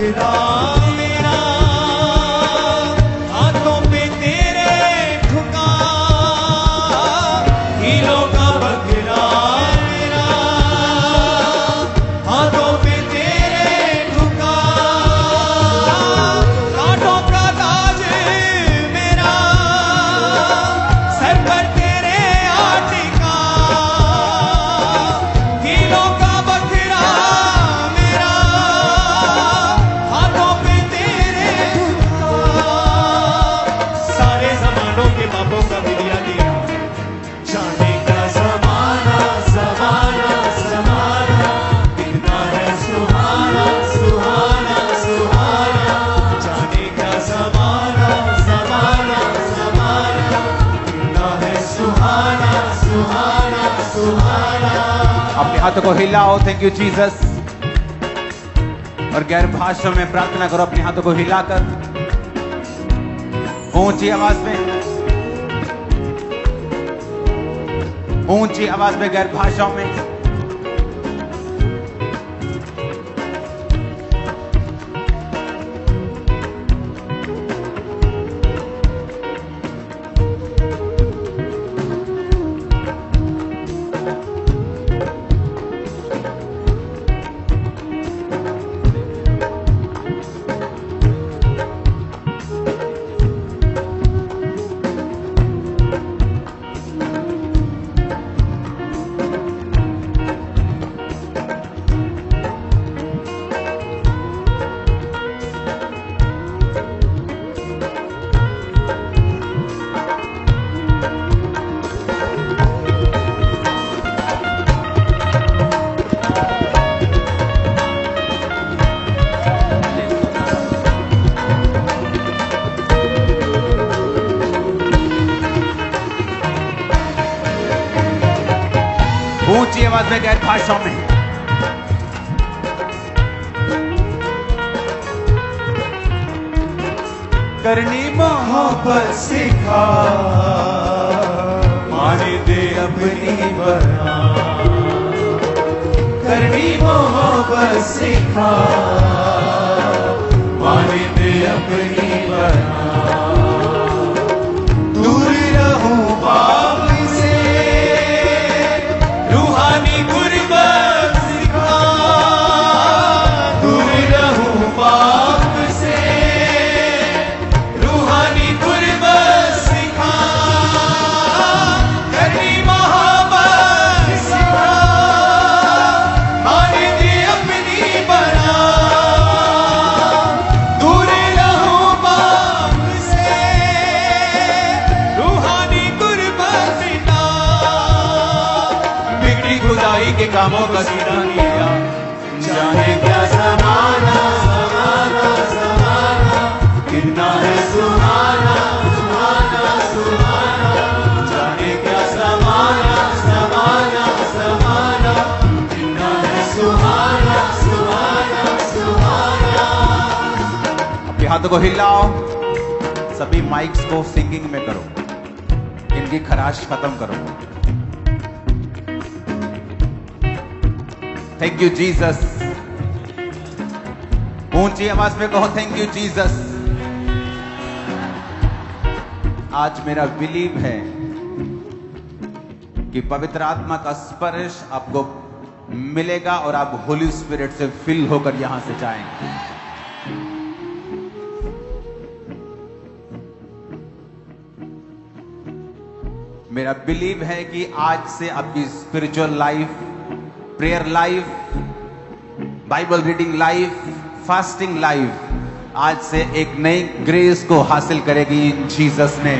बखरा मेरा, हाथों पे तेरे ठुका, हीलों का बखरा मेरा, हाथों पे तेरे ठुका, कांटों का ताज मेरा, सर पर तेरे आटिका, हीलों का बखरा मेरा, हाथों पे तेरे ठुका, सारे जमानों के बापों का बिलिया दिया, जाने का जमाना जमाना जमाना, कितना है सुहाना सुहाना सुहाना, जाने का जमाना जमाना जमाना, कितना है सुहाना सुहाना सुहाना। अपने हाथों को हिलाओ, थैंक यू जीसस। और गैर भाषा में प्रार्थना करो अपने हाथों को हिलाकर, ऊंची आवाज में, ऊंची आवाज में गैर भाषाओं में। ऊंची आवाज में गैर भाषाओं में। करनी मोहब्बत सिखा, माने दे अपनी बना, करनी मोहब्बत सिखा, माने दे अपनी बना, दूर रहूं पाप से, रूहानी गुर्बत सिखा, दूर रहूं पाप से, रूहानी गुर्बत सिखा, करनी मोहब्बत सिखा, माने दे अपनी बना, दूर रहूं पाप से, रूहानी गुर्बत सिखा, बिगड़ी खुदाई के कामों का सीधा लिया, जाने क्या ज़माना ज़माना ज़माना, कितना है सुहाना सुहाना सुहाना, जाने क्या ज़माना ज़माना ज़माना, कितना है सुहाना सुहाना सुहाना। अपने हाथों को हिलाओ, सभी माइक्स को सिंगिंग में करो, इनकी खराश खत्म करो। Thank you Jesus. ऊंची आवाज में कहो थैंक यू जीसस। आज मेरा बिलीव है कि पवित्र आत्मा का स्पर्श आपको मिलेगा और आप होली स्पिरिट से फिल होकर यहां से जाएंगे। मेरा बिलीव है कि आज से आपकी spiritual life, prayer life, Bible reading life, fasting life आज से एक नई ग्रेस को हासिल करेगी इन जीसस ने।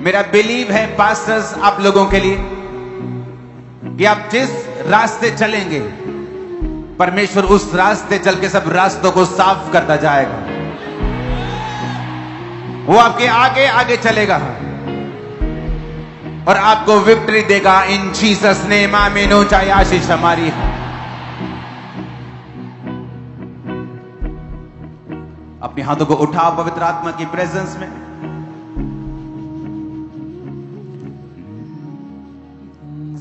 मेरा बिलीव है पास्टर्स आप लोगों के लिए कि आप जिस रास्ते चलेंगे परमेश्वर उस रास्ते चल के सब रास्तों को साफ करता जाएगा। वो आपके आगे आगे चलेगा और आपको विक्ट्री देगा इन जीसस नेम। आमीन। चाहे आशीष हमारी है। अपने हाथों को उठाओ पवित्र आत्मा की प्रेजेंस में।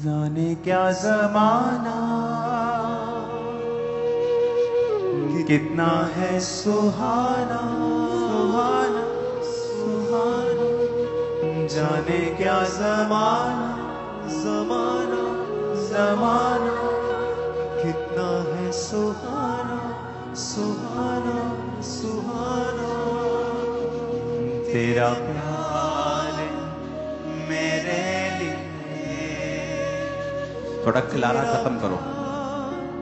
जाने क्या जमाना कितना है सुहाना सुहाना सुहाना, जाने क्या जमाना जमाना जमाना, कितना है सुहाना सुहाना सुहाना, तेरा प्यार मेरे लिए। थोड़ा खिलारा खत्म करो,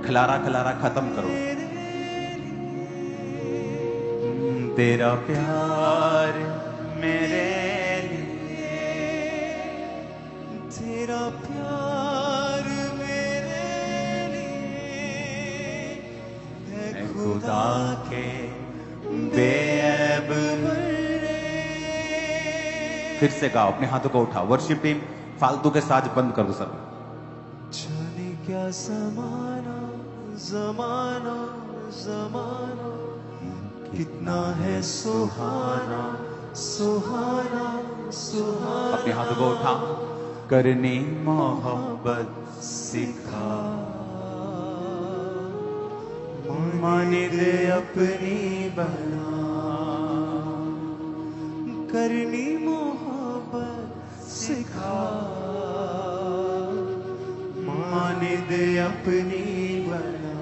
खिलारा खिलारा खत्म करो। तेरा प्यार मेरे लिए, तेरा प्यार मेरे लिए है खुदा के बेअब बड़े। फिर से गाओ, अपने हाथों को उठाओ। वर्शिप टीम फालतू के साज बंद कर दो सब। जाने क्या जमाना जमाना जमाना, कितना है सुहाना सुहाना सुहाना, अपने हाथों को उठा। करनी मोहब्बत सिखा, माने दे अपनी बना, करनी मोहब्बत सिखा, माने दे अपनी बना,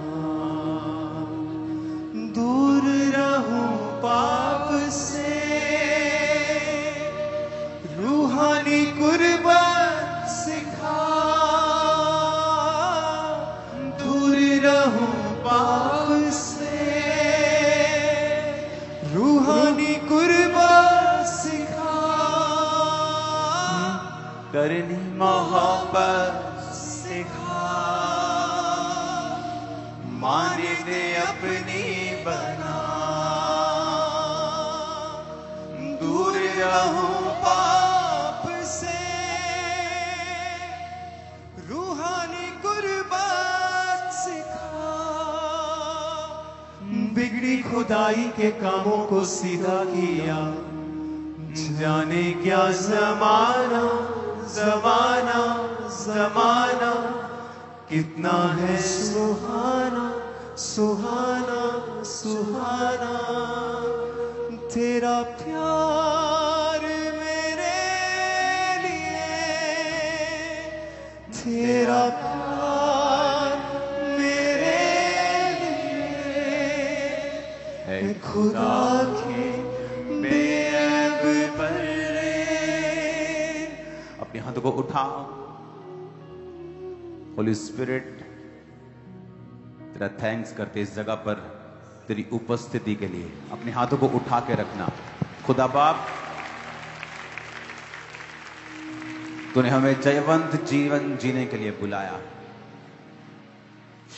दूर रहूं पाप से, रूहानी कुर्बत सिखा, दूर रहूं पाप से, रूहानी कुर्बत सिखा, करनी मोहब्बत सिखा, माने दे अपनी बना, दूर रहूं पाप से, रूहानी कुर्बात सिखा, बिगड़ी खुदाई के कामों को सीधा किया, जाने क्या जमाना जमाना जमाना, कितना है सुहाना सुहाना सुहाना, तेरा प्यार मेरे लिए, तेरा प्यार मेरे लिए है खुदा के बेअब बड़े। अपने हाथों को उठाओ। होली स्पिरिट, तेरा थैंक्स करते इस जगह पर तेरी उपस्थिति के लिए। अपने हाथों को उठा के रखना। खुदा बाप, तूने हमें जयवंत जीवन जीने के लिए बुलाया।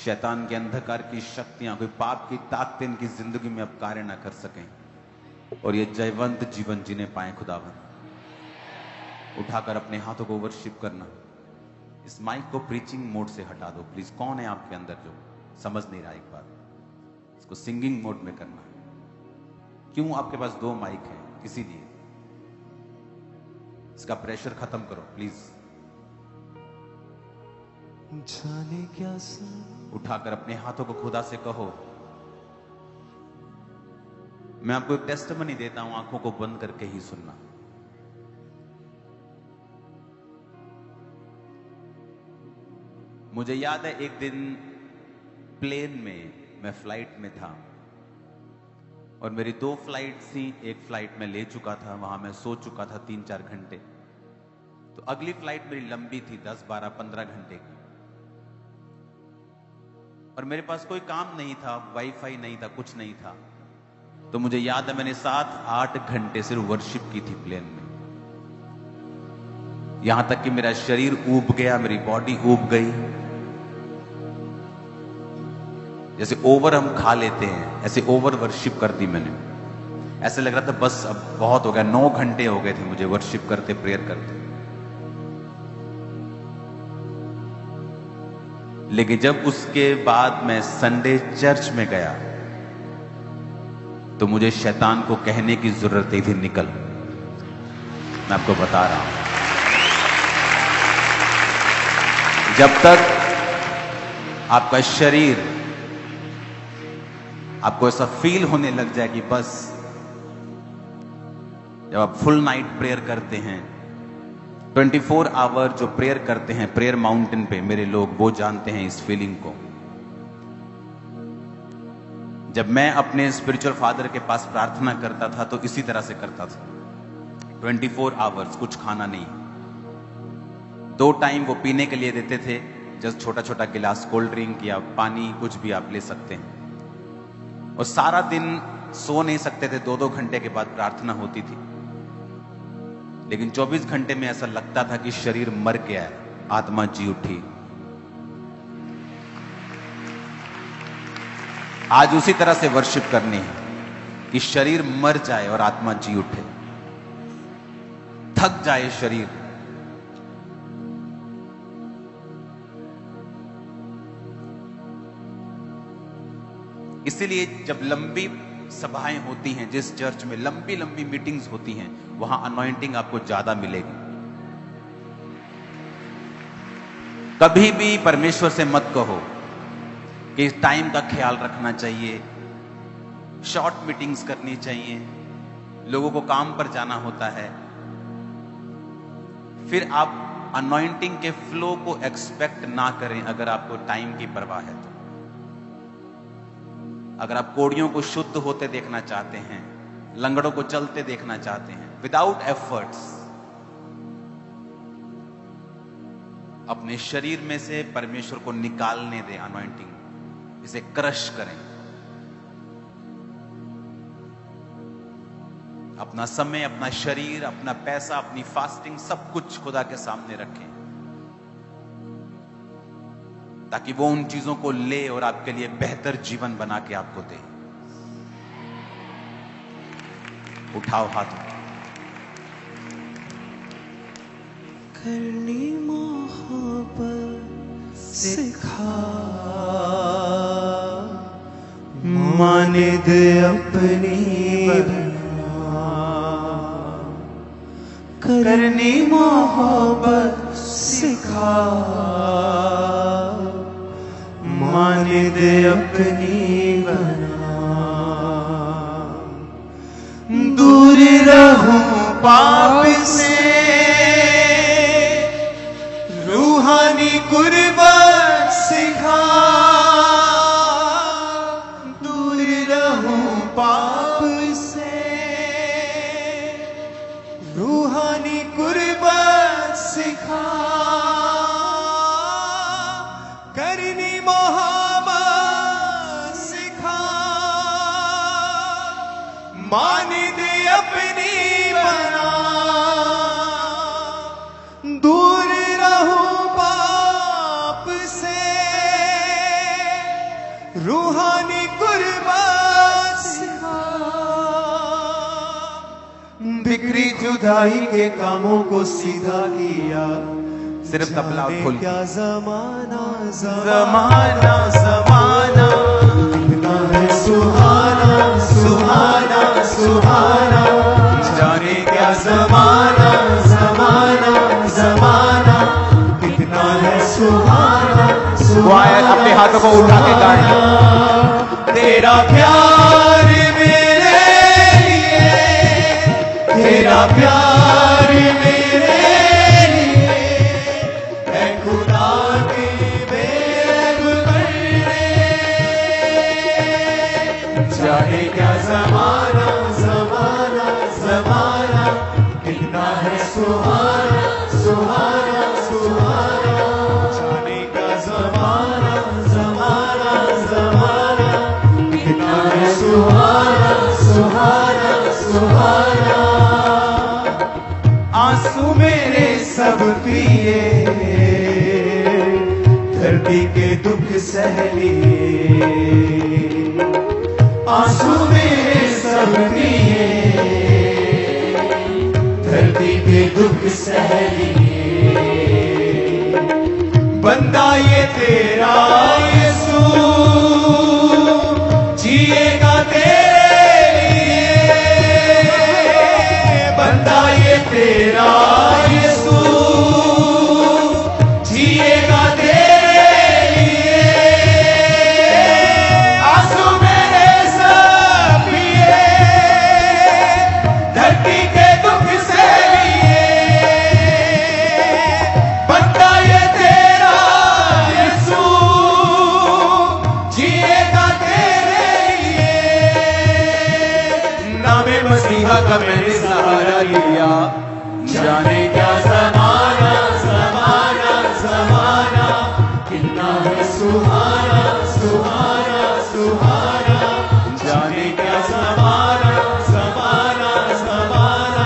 शैतान के अंधकार की शक्तियां, कोई पाप की ताकतें इनकी जिंदगी में अब कार्य ना कर सकें और ये जयवंत जीवन जीने पाए। खुदावन, उठाकर अपने हाथों को वर्शिप करना। इस माइक को प्रीचिंग मोड से हटा दो प्लीज। कौन है आपके अंदर जो समझ नहीं रहा? एक बार इसको सिंगिंग मोड में करना है। क्यों आपके पास दो माइक हैं? इसीलिए इसका प्रेशर खत्म करो प्लीज। जाने क्या उठाकर अपने हाथों को खुदा से कहो। मैं आपको एक टेस्टमनी देता हूं, आंखों को बंद करके ही सुनना। मुझे याद है एक दिन प्लेन में, मैं फ्लाइट में था और मेरी 2 फ्लाइट थी। एक फ्लाइट में ले चुका था, वहां मैं सो चुका था 3-4 घंटे। तो अगली फ्लाइट मेरी लंबी थी, 10, 12, 15 घंटे की। और मेरे पास कोई काम नहीं था, वाईफाई नहीं था, कुछ नहीं था। तो मुझे याद है मैंने 7-8 घंटे सिर्फ वर्शिप की थी प्लेन में। यहां तक कि मेरा शरीर ऊब गया, मेरी बॉडी ऊब गई। जैसे ओवर हम खा लेते हैं, ऐसे ओवर वर्शिप कर दी मैंने। ऐसे लग रहा था बस अब बहुत हो गया। 9 घंटे हो गए थे मुझे वर्शिप करते, प्रेयर करते। लेकिन जब उसके बाद मैं संडे चर्च में गया तो मुझे शैतान को कहने की जरूरत नहीं थी, निकल। मैं आपको बता रहा हूं, जब तक आपका शरीर, आपको ऐसा फील होने लग जाए कि बस जब आप फुल नाइट प्रेयर करते हैं, 24 आवर जो प्रेयर करते हैं प्रेयर माउंटेन पे, मेरे लोग वो जानते हैं इस फीलिंग को। जब मैं अपने स्पिरिचुअल फादर के पास प्रार्थना करता था तो इसी तरह से करता था, 24 आवर्स, कुछ खाना नहीं। 2 टाइम वो पीने के लिए देते थे, जस्ट छोटा छोटा गिलास कोल्ड ड्रिंक या पानी, कुछ भी आप ले सकते हैं। और सारा दिन सो नहीं सकते थे, 2-2 घंटे के बाद प्रार्थना होती थी। लेकिन 24 घंटे में ऐसा लगता था कि शरीर मर गया है, आत्मा जी उठी। आज उसी तरह से वर्शिप करनी है कि शरीर मर जाए और आत्मा जी उठे, थक जाए शरीर। इसीलिए जब लंबी सभाएं होती हैं, जिस चर्च में लंबी लंबी मीटिंग्स होती हैं, वहां अनॉइंटिंग आपको ज्यादा मिलेगी। कभी भी परमेश्वर से मत कहो कि टाइम का ख्याल रखना चाहिए, शॉर्ट मीटिंग्स करनी चाहिए, लोगों को काम पर जाना होता है। फिर आप अनॉइंटिंग के फ्लो को एक्सपेक्ट ना करें अगर आपको टाइम की परवाह है तो। अगर आप कोड़ियों को शुद्ध होते देखना चाहते हैं, लंगड़ों को चलते देखना चाहते हैं, विदाउट एफर्ट्स, अपने शरीर में से परमेश्वर को निकालने दें अनॉइंटिंग, इसे क्रश करें। अपना समय, अपना शरीर, अपना पैसा, अपनी फास्टिंग, सब कुछ खुदा के सामने रखें, ताकि वो उन चीजों को ले और आपके लिए बेहतर जीवन बना के आपको दे। उठाओ हाथों। करनी मोहब्बत सिखा, माने दे अपनी बना। करनी मोहब्बत सिखा, माने दे अपनी बना। दूर रहूं पाप से, रूहानी कुर्बत सिखा। दूर रहूं पाप से, रूहानी कुर्बत सिखा। करनी मोहब्बत सिखा, मान दे अपनी बना। दूर रहूं पाप से, रूहानी कुर्बान सिखा। बिखरी जुदाई के कामों को सीधा किया, सिर्फ तबला खोल। क्या जमाना जमाना जमाना, कितना है सुहाना सुहाना सुहाना। जाने क्या जमाना जमाना जमाना, कितना है सुहाना सुहाना। अपने हाथों को उठा के गाएं। तेरा प्यार मेरे लिए, तेरा प्यार मेरे लिए, है खुदा की बेब करने। जाने क्या जमाना जमाना जमाना, कितना है सुहाना सुहाना सुहाना। जाने का जमाना जमाना जमाना, कितना है सुहाना सुहाना सुहाना। आंसू मेरे सब पिए, धरती के दुख सह लिए। आंसू मेरे सब पिए, धरती के दुख सह लिए। बंदा ये तेरा यीशु, जिएगा तेरे लिए। बंदा ये तेरा यीशु, जिएगा तेरे लिए। आंसू मेरे सब जाने क्या ज़माना ज़माना ज़माना कितना है सुहाना सुहाना सुहाना। जाने क्या ज़माना ज़माना ज़माना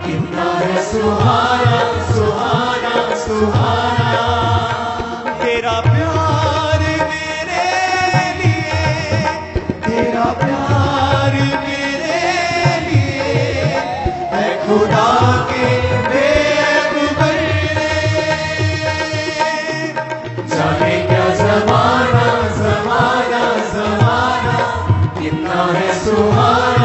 कितना है सुहाना सुहाना सुहाना। तेरा प्यार मेरे लिए, तेरा प्यार मेरे लिए है खुदा के बेब बरने। जाने क्या ज़माना ज़माना ज़माना कितना है सुहाना